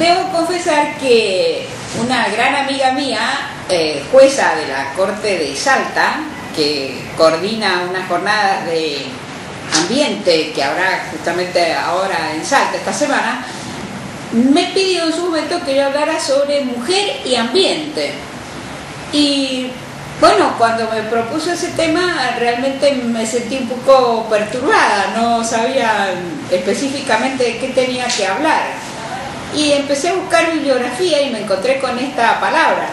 debo confesar que una gran amiga mía, jueza de la Corte de Salta, que coordina unas jornadas de ambiente que habrá justamente ahora en Salta esta semana, me pidió en su momento que yo hablara sobre mujer y ambiente. Y bueno, cuando me propuso ese tema realmente me sentí un poco perturbada, no sabía específicamente de qué tenía que hablar. Y empecé a buscar bibliografía y me encontré con esta palabra,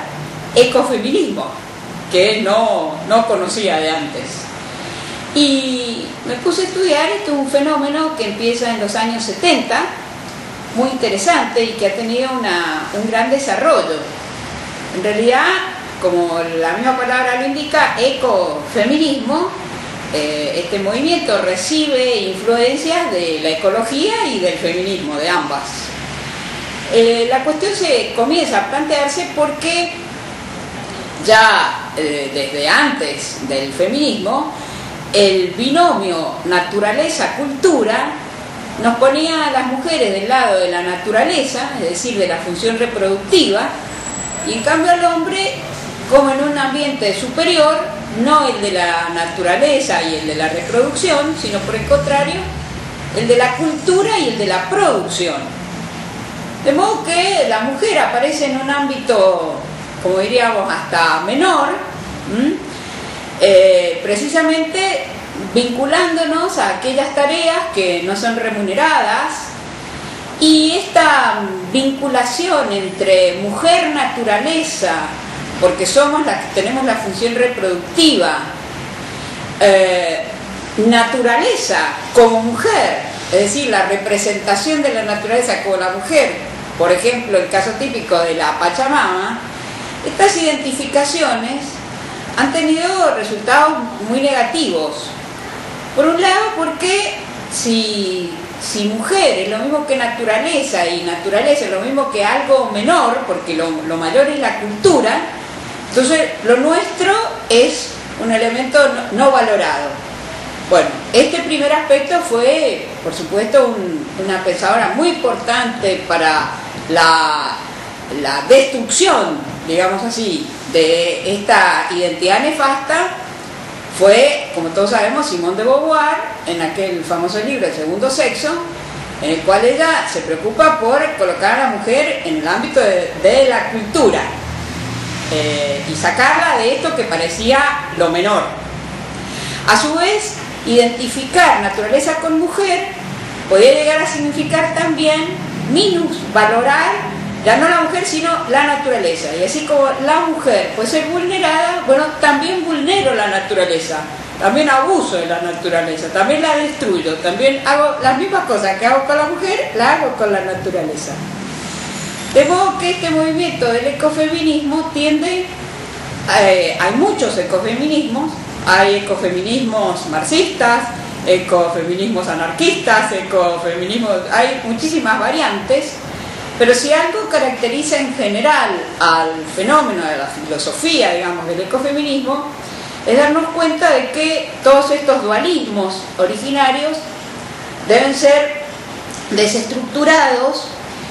ecofeminismo, que no conocía de antes. Y me puse a estudiar. Esto es un fenómeno que empieza en los años 70, muy interesante y que ha tenido un gran desarrollo. En realidad, como la misma palabra lo indica, ecofeminismo, este movimiento recibe influencias de la ecología y del feminismo, de ambas. La cuestión se comienza a plantearse porque ya desde antes del feminismo, el binomio naturaleza-cultura nos ponía a las mujeres del lado de la naturaleza, es decir, de la función reproductiva, y en cambio al hombre como en un ambiente superior, no el de la naturaleza y el de la reproducción, sino por el contrario, el de la cultura y el de la producción. De modo que la mujer aparece en un ámbito, como diríamos, hasta menor, precisamente vinculándonos a aquellas tareas que no son remuneradas, y esta vinculación entre mujer-naturaleza, porque somos las que tenemos la función reproductiva, naturaleza como mujer, es decir, la representación de la naturaleza como la mujer, por ejemplo, el caso típico de la Pachamama, estas identificaciones han tenido resultados muy negativos. Por un lado, porque si mujer es lo mismo que naturaleza y naturaleza es lo mismo que algo menor, porque lo mayor es la cultura, entonces lo nuestro es un elemento no valorado. Bueno, este primer aspecto fue, por supuesto, una pensadora muy importante para la destrucción, digamos así, de esta identidad nefasta. Fue, como todos sabemos, Simone de Beauvoir, en aquel famoso libro El segundo sexo, en el cual ella se preocupa por colocar a la mujer en el ámbito de la cultura y sacarla de esto que parecía lo menor. A su vez, identificar naturaleza con mujer podía llegar a significar también minusvalorar ya no la mujer sino la naturaleza, y así como la mujer puede ser vulnerada, bueno, también vulnero la naturaleza, también abuso de la naturaleza, también la destruyo, también hago las mismas cosas que hago con la mujer, las hago con la naturaleza. De modo que este movimiento del ecofeminismo tiende, hay muchos ecofeminismos, hay ecofeminismos marxistas, ecofeminismos anarquistas, hay muchísimas variantes. Pero si algo caracteriza en general al fenómeno de la filosofía, digamos, del ecofeminismo, es darnos cuenta de que todos estos dualismos originarios deben ser desestructurados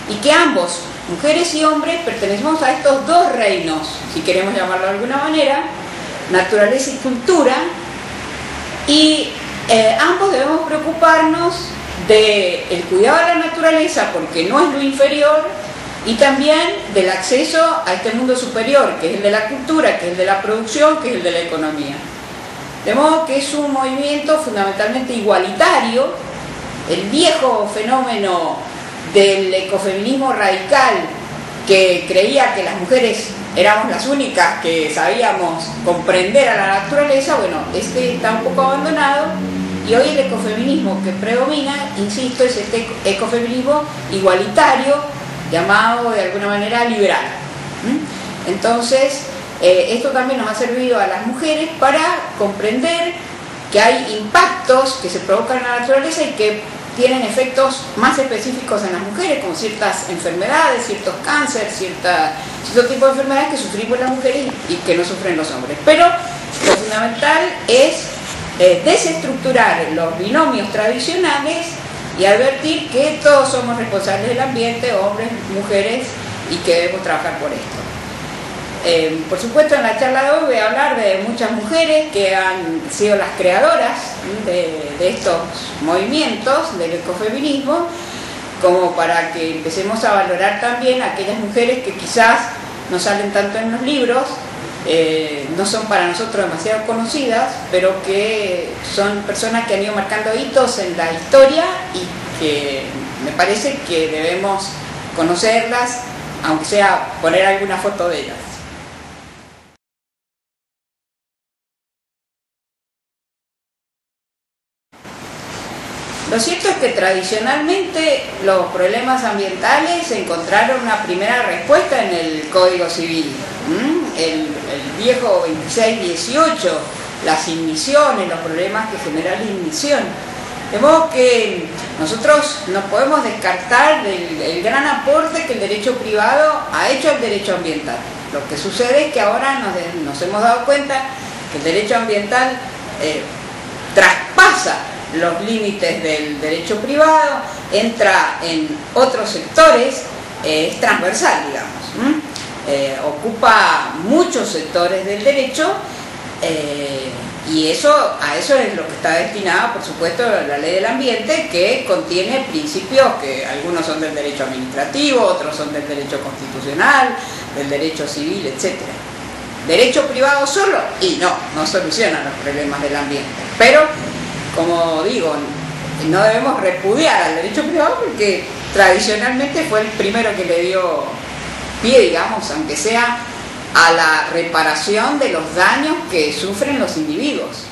y que ambos, mujeres y hombres, pertenecemos a estos dos reinos, si queremos llamarlo de alguna manera, naturaleza y cultura, y ambos debemos preocuparnos del cuidado de la naturaleza, porque no es lo inferior, y también del acceso a este mundo superior, que es el de la cultura, que es el de la producción, que es el de la economía. De modo que es un movimiento fundamentalmente igualitario. El viejo fenómeno del ecofeminismo radical, que creía que las mujeres éramos las únicas que sabíamos comprender a la naturaleza, bueno, este está un poco abandonado. Y hoy el ecofeminismo que predomina, insisto, es este ecofeminismo igualitario, llamado de alguna manera liberal. Entonces, esto también nos ha servido a las mujeres para comprender que hay impactos que se provocan en la naturaleza y que tienen efectos más específicos en las mujeres, como ciertas enfermedades, ciertos cánceres, cierto tipo de enfermedades que sufrimos las mujeres y que no sufren los hombres. Pero lo fundamental es desestructurar los binomios tradicionales y advertir que todos somos responsables del ambiente, hombres, mujeres, y que debemos trabajar por esto. Por supuesto, en la charla de hoy voy a hablar de muchas mujeres que han sido las creadoras de estos movimientos del ecofeminismo, como para que empecemos a valorar también a aquellas mujeres que quizás no salen tanto en los libros, no son para nosotros demasiado conocidas, pero que son personas que han ido marcando hitos en la historia y que me parece que debemos conocerlas, aunque sea poner alguna foto de ellas. Lo cierto es que tradicionalmente los problemas ambientales encontraron una primera respuesta en el Código Civil. El viejo 2618, las igniciones, los problemas que genera la ignición. De modo que nosotros no podemos descartar el gran aporte que el derecho privado ha hecho al derecho ambiental. Lo que sucede es que ahora nos hemos dado cuenta que el derecho ambiental traspasa los límites del derecho privado, entra en otros sectores, es transversal, digamos, ocupa muchos sectores del derecho, y a eso es lo que está destinada, por supuesto, la ley del ambiente, que contiene principios que algunos son del derecho administrativo, otros son del derecho constitucional, del derecho civil, etc. Derecho privado solo, y no soluciona los problemas del ambiente, pero como digo, no debemos repudiar al derecho privado porque tradicionalmente fue el primero que le dio pie, digamos, aunque sea a la reparación de los daños que sufren los individuos.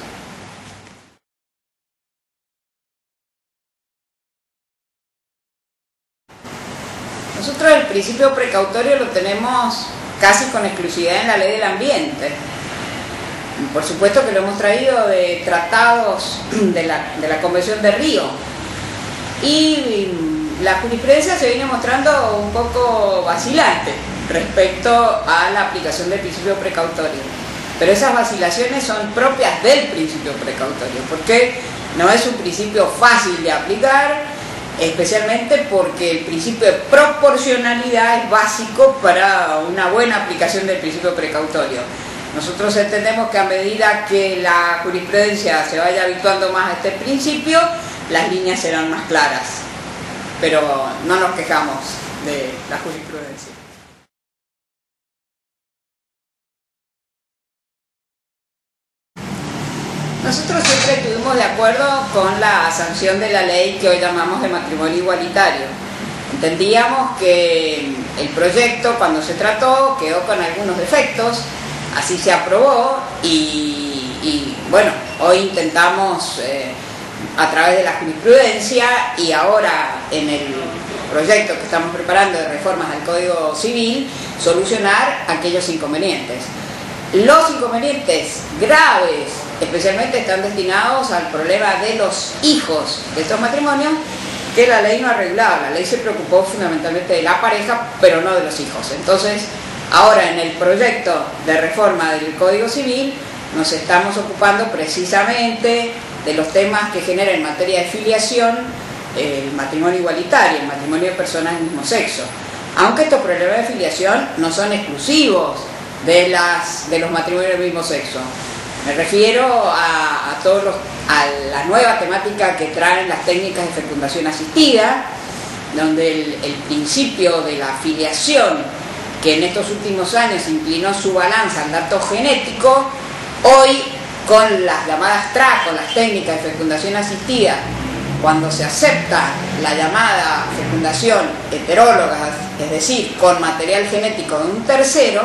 Nosotros el principio precautorio lo tenemos casi con exclusividad en la ley del ambiente. Por supuesto que lo hemos traído de tratados de la Convención de Río, y la jurisprudencia se viene mostrando un poco vacilante respecto a la aplicación del principio precautorio, pero esas vacilaciones son propias del principio precautorio, porque no es un principio fácil de aplicar, especialmente porque el principio de proporcionalidad es básico para una buena aplicación del principio precautorio. Nosotros entendemos que a medida que la jurisprudencia se vaya habituando más a este principio, las líneas serán más claras, pero no nos quejamos de la jurisprudencia. Nosotros siempre estuvimos de acuerdo con la sanción de la ley que hoy llamamos de matrimonio igualitario. Entendíamos que el proyecto, cuando se trató, quedó con algunos defectos. Así se aprobó y bueno, hoy intentamos a través de la jurisprudencia y ahora en el proyecto que estamos preparando de reformas al Código Civil, solucionar aquellos inconvenientes. Los inconvenientes graves especialmente están destinados al problema de los hijos de estos matrimonios, que la ley no arreglaba. La ley se preocupó fundamentalmente de la pareja, pero no de los hijos. Entonces, ahora en el proyecto de reforma del Código Civil nos estamos ocupando precisamente de los temas que generan en materia de filiación el matrimonio igualitario, el matrimonio de personas del mismo sexo. Aunque estos problemas de filiación no son exclusivos de los matrimonios del mismo sexo. Me refiero a la nueva temática que traen las técnicas de fecundación asistida, donde el principio de la filiación, que en estos últimos años inclinó su balanza al dato genético, hoy con las llamadas TRA, con las técnicas de fecundación asistida, cuando se acepta la llamada fecundación heteróloga, es decir, con material genético de un tercero,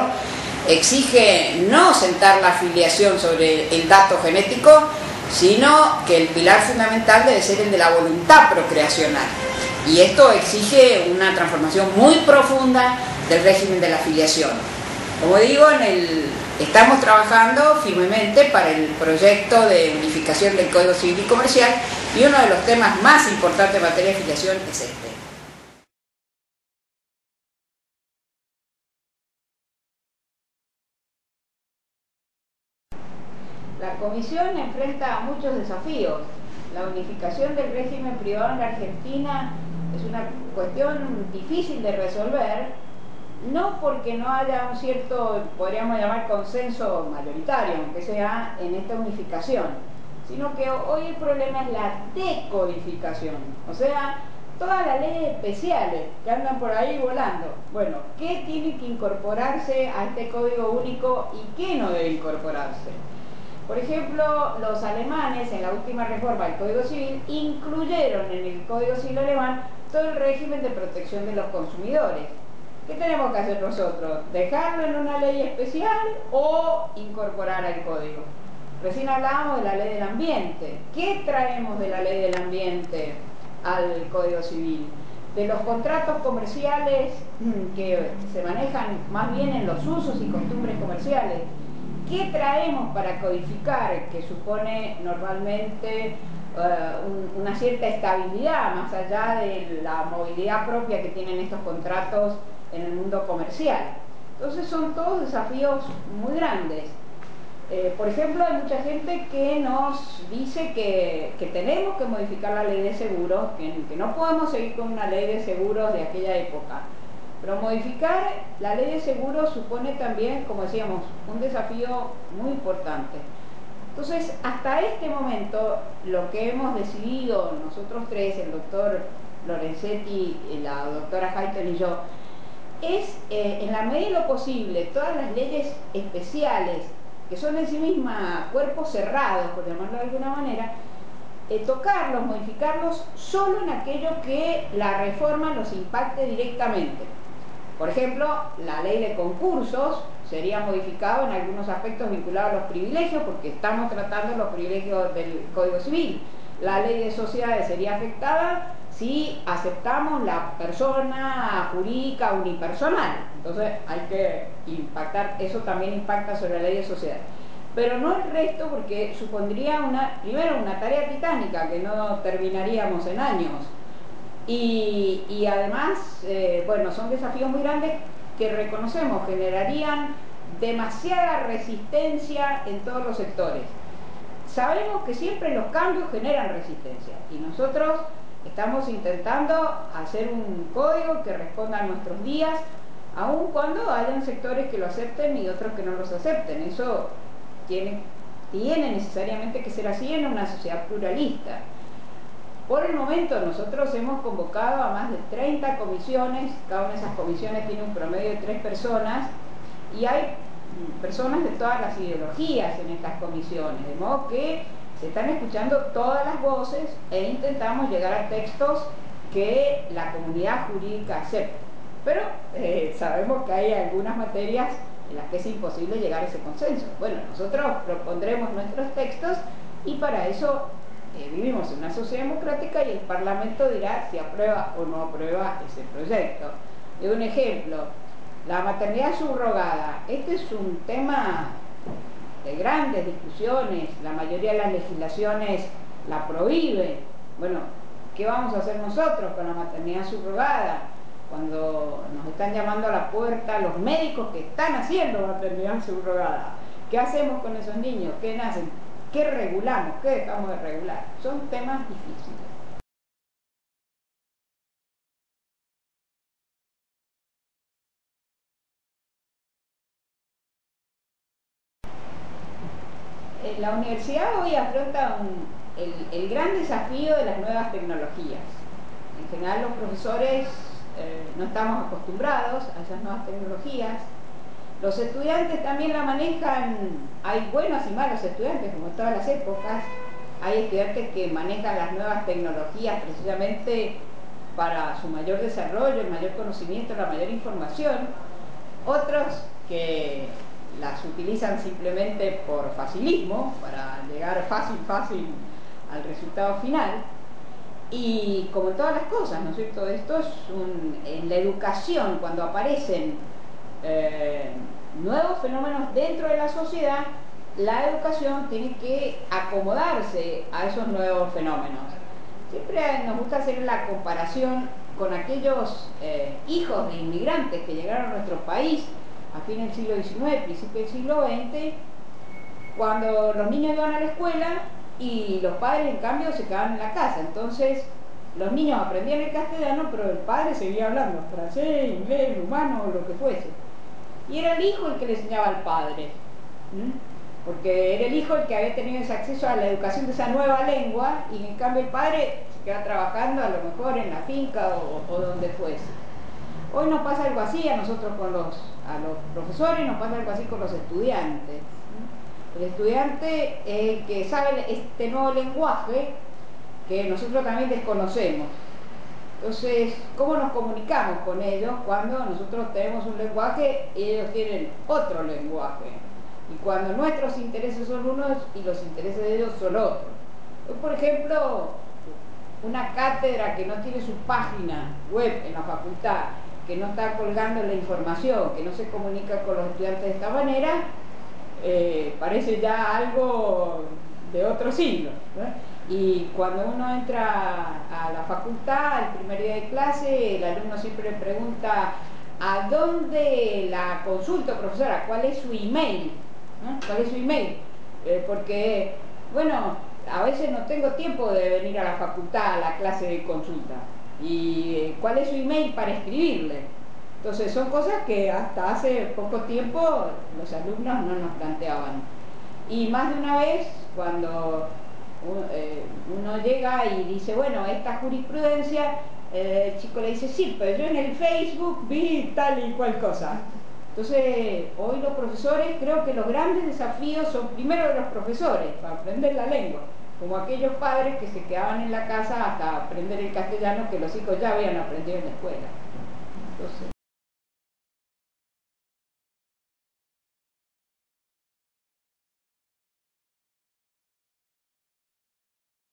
exige no sentar la filiación sobre el dato genético, sino que el pilar fundamental debe ser el de la voluntad procreacional. Y esto exige una transformación muy profunda del régimen de la filiación. Como digo, estamos trabajando firmemente para el proyecto de unificación del Código Civil y Comercial, y uno de los temas más importantes en materia de filiación es este. La Comisión enfrenta muchos desafíos la unificación del régimen privado en la Argentina es una cuestión difícil de resolver, no porque no haya un cierto, podríamos llamar, consenso mayoritario, aunque sea en esta unificación, sino que hoy el problema es la decodificación, o sea, todas las leyes especiales que andan por ahí volando. Bueno, ¿qué tiene que incorporarse a este código único y qué no debe incorporarse? Por ejemplo, los alemanes en la última reforma del Código Civil incluyeron en el Código Civil alemán todo el régimen de protección de los consumidores. ¿Qué tenemos que hacer nosotros? ¿Dejarlo en una ley especial o incorporar al código? Recién hablábamos de la ley del ambiente. ¿Qué traemos de la ley del ambiente al Código Civil? De los contratos comerciales que se manejan más bien en los usos y costumbres comerciales. ¿Qué traemos para codificar? Que supone normalmente una cierta estabilidad más allá de la movilidad propia que tienen estos contratos en el mundo comercial. Entonces son todos desafíos muy grandes. Por ejemplo, hay mucha gente que nos dice que tenemos que modificar la ley de seguros, que no podemos seguir con una ley de seguros de aquella época. Pero modificar la ley de seguros supone también, como decíamos, un desafío muy importante. Entonces, hasta este momento, lo que hemos decidido nosotros tres, el doctor Lorenzetti, la doctora Hayton y yo, es, en la medida de lo posible, todas las leyes especiales, que son en sí mismas cuerpos cerrados, por llamarlo de alguna manera, tocarlos, modificarlos solo en aquello que la reforma los impacte directamente. Por ejemplo, la ley de concursos sería modificada en algunos aspectos vinculados a los privilegios, porque estamos tratando los privilegios del Código Civil. La ley de sociedades sería afectada si aceptamos la persona jurídica unipersonal. Entonces hay que impactar, eso también impacta sobre la ley de sociedades. Pero no el resto, porque supondría primero una tarea titánica que no terminaríamos en años. Y además, bueno, son desafíos muy grandes que reconocemos, generarían demasiada resistencia en todos los sectores. Sabemos que siempre los cambios generan resistencia y nosotros estamos intentando hacer un código que responda a nuestros días, aun cuando hayan sectores que lo acepten y otros que no los acepten. Eso tiene necesariamente que ser así en una sociedad pluralista. Por el momento nosotros hemos convocado a más de 30 comisiones, cada una de esas comisiones tiene un promedio de 3 personas y hay personas de todas las ideologías en estas comisiones, de modo que se están escuchando todas las voces e intentamos llegar a textos que la comunidad jurídica acepte. Pero sabemos que hay algunas materias en las que es imposible llegar a ese consenso. Bueno, nosotros propondremos nuestros textos y para eso vivimos en una sociedad democrática y el Parlamento dirá si aprueba o no aprueba ese proyecto. Un ejemplo, la maternidad subrogada. Este es un tema de grandes discusiones, la mayoría de las legislaciones la prohíben. Bueno, ¿qué vamos a hacer nosotros con la maternidad subrogada? Cuando nos están llamando a la puerta los médicos que están haciendo maternidad subrogada. ¿Qué hacemos con esos niños? ¿Qué nacen? ¿Qué regulamos? ¿Qué dejamos de regular? Son temas difíciles. La universidad hoy afronta el gran desafío de las nuevas tecnologías. En general los profesores no estamos acostumbrados a esas nuevas tecnologías. Los estudiantes también la manejan, hay buenos y malos estudiantes, como en todas las épocas. Hay estudiantes que manejan las nuevas tecnologías precisamente para su mayor desarrollo, el mayor conocimiento, la mayor información. Otros que las utilizan simplemente por facilismo, para llegar fácil al resultado final. Y como en todas las cosas, ¿no es cierto? Esto es en la educación, cuando aparecen nuevos fenómenos dentro de la sociedad, la educación tiene que acomodarse a esos nuevos fenómenos. Siempre nos gusta hacer la comparación con aquellos hijos de inmigrantes que llegaron a nuestro país a fines del siglo XIX, principios del siglo XX, cuando los niños iban a la escuela y los padres en cambio se quedaban en la casa. Entonces los niños aprendían el castellano, pero el padre seguía hablando francés, inglés, rumano o lo que fuese. Y era el hijo el que le enseñaba al padre, porque era el hijo el que había tenido ese acceso a la educación de esa nueva lengua, y en cambio el padre se queda trabajando a lo mejor en la finca o donde fuese. Hoy nos pasa algo así a nosotros a los profesores, nos pasa algo así con los estudiantes. El estudiante que sabe este nuevo lenguaje que nosotros también desconocemos. Entonces, ¿cómo nos comunicamos con ellos cuando nosotros tenemos un lenguaje y ellos tienen otro lenguaje? Y cuando nuestros intereses son unos y los intereses de ellos son otros. Por ejemplo, una cátedra que no tiene su página web en la facultad, que no está colgando la información, que no se comunica con los estudiantes de esta manera, parece ya algo de otro siglo, ¿no? Y cuando uno entra a la facultad, el primer día de clase, el alumno siempre le pregunta: ¿a dónde la consulto, profesora? ¿Cuál es su email? ¿No? ¿Cuál es su email? Porque, bueno, a veces no tengo tiempo de venir a la facultad a la clase de consulta. ¿Y cuál es su email para escribirle? Entonces son cosas que hasta hace poco tiempo los alumnos no nos planteaban. Y más de una vez, cuando uno llega y dice, bueno, esta jurisprudencia, el chico le dice, sí, pero yo en el Facebook vi tal y cual cosa. Entonces, hoy los profesores, creo que los grandes desafíos son primero de los profesores, para aprender la lengua, como aquellos padres que se quedaban en la casa hasta aprender el castellano que los hijos ya habían aprendido en la escuela. Entonces,